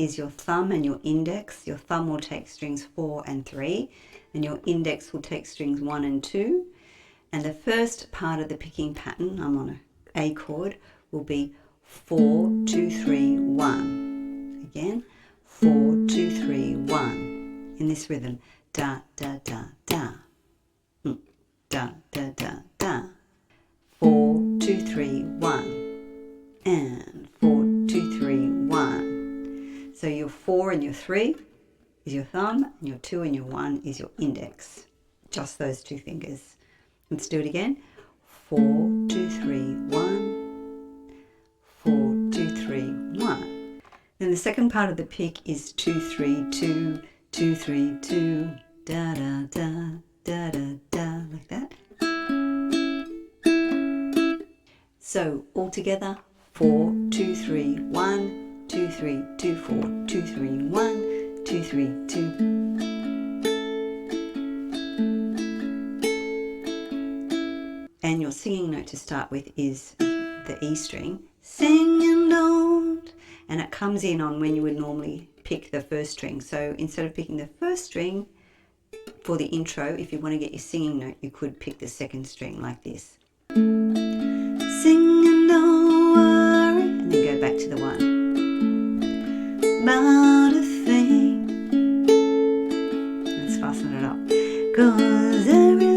is your thumb and your index. Your thumb will take strings 4 and 3, and your index will take strings 1 and 2. And the first part of the picking pattern, I'm on an A chord, will be 4, 2, 3, 1. Again, 4, 2, 3, 1. In this rhythm, da, da, da, da. Da, da, da, da. 4, 2, 3, 1. And 4, 2, 3, 1. So your 4 and your 3 is your thumb, and your 2 and your 1 is your index. Just those two fingers. Let's do it again. 4, 2, 3, 1. 4, 2, 3, 1. Then the second part of the pick is 2, 3, 2, 2, 3, 2. Da, da, da, da, da, da, like that. So all together, 4, 2, 3, 1, 2, 3, 2, 4, 2, 3, 1, 2, 3, 2. And your singing note to start with is the E string. Sing and don't. And it comes in on when you would normally pick the first string. So instead of picking the first string for the intro, if you want to get your singing note, you could pick the second string like this. Sing and don't worry. And then go back to the one. About a thing. Let's fasten it up. 'Cause every